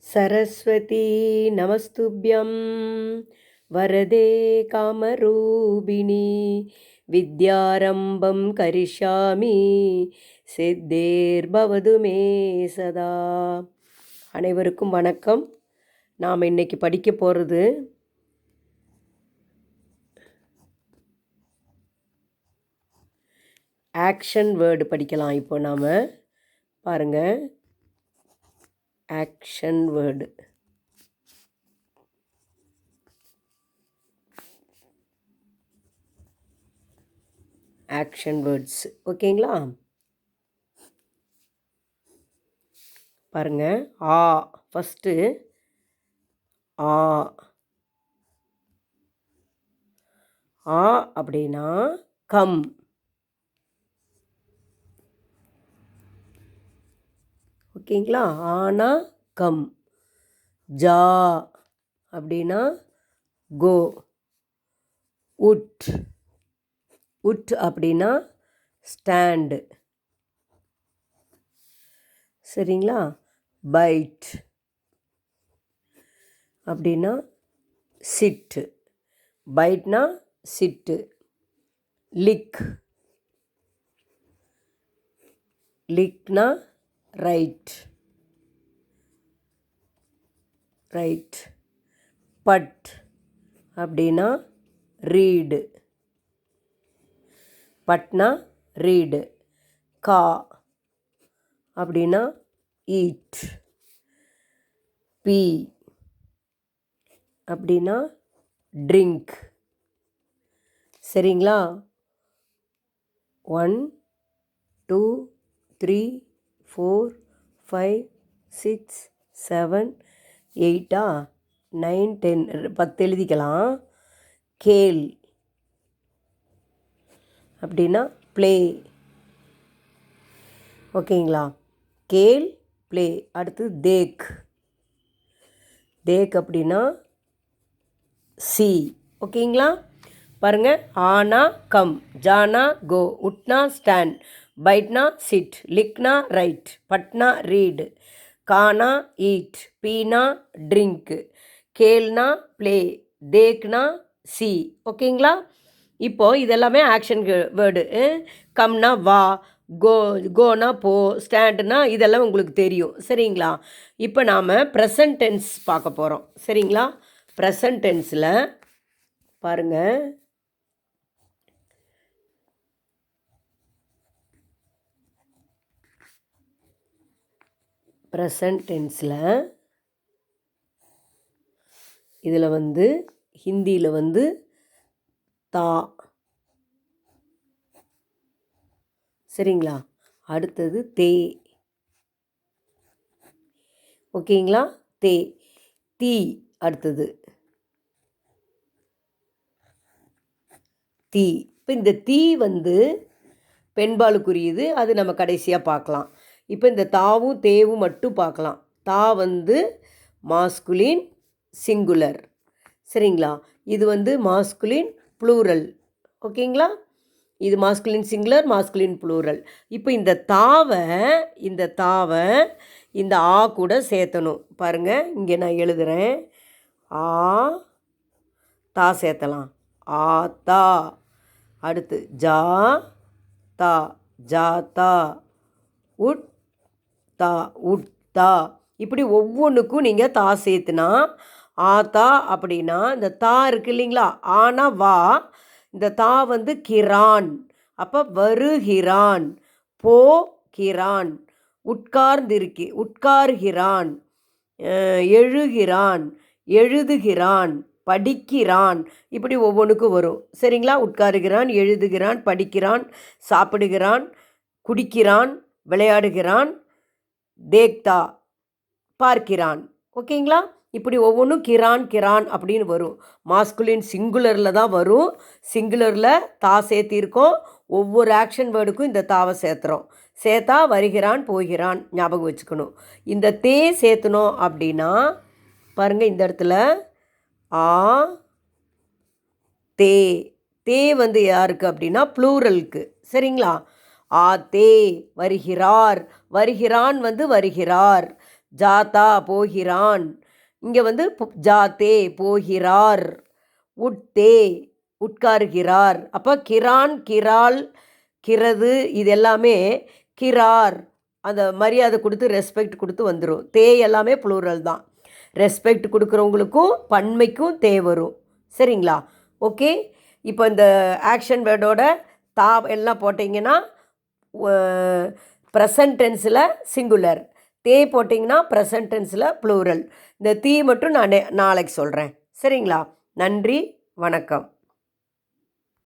सरस्वती नमस्तुभ्यं वरदे कामरूपिणी विद्यारम्भं करिष्यामि सिद्धेर्भवतु मे सदा. அனைவருக்கும் வணக்கம். நாம் இன்னைக்கு படிக்க போகிறது ஆக்ஷன் வேர்டு படிக்கலாம். இப்போ நாம் பாருங்கள், ஆக்ஷன் வேர்டு. ஆக்ஷன் வேர்ட்ஸ் ஓகேங்களா? பாருங்க, ஆ ஃபஸ்ட்டு ஆ. ஆ அப்படின்னா கம். ஓகேங்களா? ஆனா கம். ஜா அப்படின்னா கோ. உட். உட் அப்படின்னா ஸ்டாண்டு. சரிங்களா? பைட் அப்படின்னா சிட்டு. பைட்னா சிட்டு. லிக். லிக்னா ரைட். ரைட். பட் அப்படின்னா ரீடு. பட்னா ரீடு. கா அப்படின்னா ஈட். பி அப்படின்னா ட்ரிங்க். சரிங்களா? 1 2 3 4 5 6 7 8 9 10 10 எழுதிக்கலாம். கேல் அப்படின்னா ப்ளே. ஓகேங்களா? கேல் ப்ளே. அடுத்து தேக். தேக் அப்படின்னா சி. ஓகேங்களா? பாருங்கள், ஆனா கம், ஜானா கோ, உட்னா ஸ்டாண்ட், பைட்னா சிட், லிக்னா ரைட், பட்னா ரீடு, கானா ஈட், பீனா ட்ரிங்க்கு, கேல்னா ப்ளே, தேக்னா சி. ஓகேங்களா? இப்போது இதெல்லாமே ஆக்ஷன் வேர்டு. கம்னா வா, கோனா போ, ஸ்டாண்டுனா இதெல்லாம் உங்களுக்கு தெரியும். சரிங்களா? இப்போ நாம் ப்ரெசன்ட் டென்ஸ் பார்க்க போகிறோம். சரிங்களா? ப்ரெசன்ட் டென்ஸில் பாருங்கள், ப்ரெசன்ட் டென்ஸில் இதில் ஹிந்தியில் தா. சரிங்களா? அடுத்தது தே. ஓகேங்களா? தே. தீ. அடுத்தது தீ. இப்போ இந்த தீ பெண்பாலுக்குரியது. அது நம்ம கடைசியாக பார்க்கலாம். இப்போ இந்த தாவும் தேவும் மட்டும் பார்க்கலாம். தா மாஸ்குலின் சிங்குலர். சரிங்களா? இது மாஸ்குலின் ப்ளூரல். ஓகேங்களா? இது மாஸ்குலின் சிங்குலர், மாஸ்குலின் ப்ளூரல். இப்போ இந்த தாவை இந்த ஆ கூட சேர்த்தணும். பாருங்கள், இங்கே நான் எழுதுகிறேன். ஆ தா சேர்த்தலாம். ஆ தா. அடுத்து ஜா தா, ஜா தா. உட் தா, உட் தா. இப்படி ஒவ்வொன்றுக்கும் நீங்கள் தா சேர்த்துனா ஆத்தா அப்படின்னா இந்த தா இருக்கு இல்லைங்களா? ஆனா வா. இந்த தா கிரான். அப்போ வருகிறான், போகிறான், உட்கார்கிறான், எழுகிறான், எழுதுகிறான், படிக்கிறான். இப்படி ஒவ்வொன்றுக்கும் வரும். சரிங்களா? உட்காருகிறான், எழுதுகிறான், படிக்கிறான், சாப்பிடுகிறான், குடிக்கிறான், விளையாடுகிறான், தேக்தா பார்க்கிறான். ஓகேங்களா? இப்படி ஒவ்வொன்றும் கிரான் கிரான் அப்படின்னு வரும். மாஸ்குலின் சிங்குலரில் தான் வரும். சிங்குலரில் தா சேர்த்திருக்கோம். ஒவ்வொரு ஆக்ஷன் வேர்டுக்கும் இந்த தாவை சேர்த்துறோம். சேர்த்தா வருகிறான், போகிறான் ஞாபகம் வச்சுக்கணும். இந்த தே சேர்த்தணும் அப்படின்னா பாருங்கள், இந்த இடத்துல ஆ தே. தே யாருக்கு அப்படின்னா ப்ளூரலுக்கு. சரிங்களா? ஆ தே வருகிறார். வருகிறான் வருகிறார். ஜாதா போகிறான். இங்கே வந்து ஜாத்தே போகிறார். உட்தே உட்காருகிறார். அப்போ கிரான், கிரால், கிறது இது எல்லாமே கிரார் அந்த மரியாதை கொடுத்து ரெஸ்பெக்ட் கொடுத்து வந்துடும். தே எல்லாமே ப்ளூரல் தான். ரெஸ்பெக்ட் கொடுக்குறவங்களுக்கும் பன்மைக்கும் தே வரும். சரிங்களா? ஓகே. இப்போ இந்த ஆக்ஷன் வேர்டோட தா எல்லாம் போட்டிங்கன்னா ப்ரெசன்ட் டென்ஸில் சிங்குலர், தே போட்டிங்கன்னா ப்ரெசன்ட் டென்ஸில் ப்ளூரல். இந்த தீ மட்டும் நான் நாளைக்கு சொல்கிறேன். சரிங்களா? நன்றி, வணக்கம்.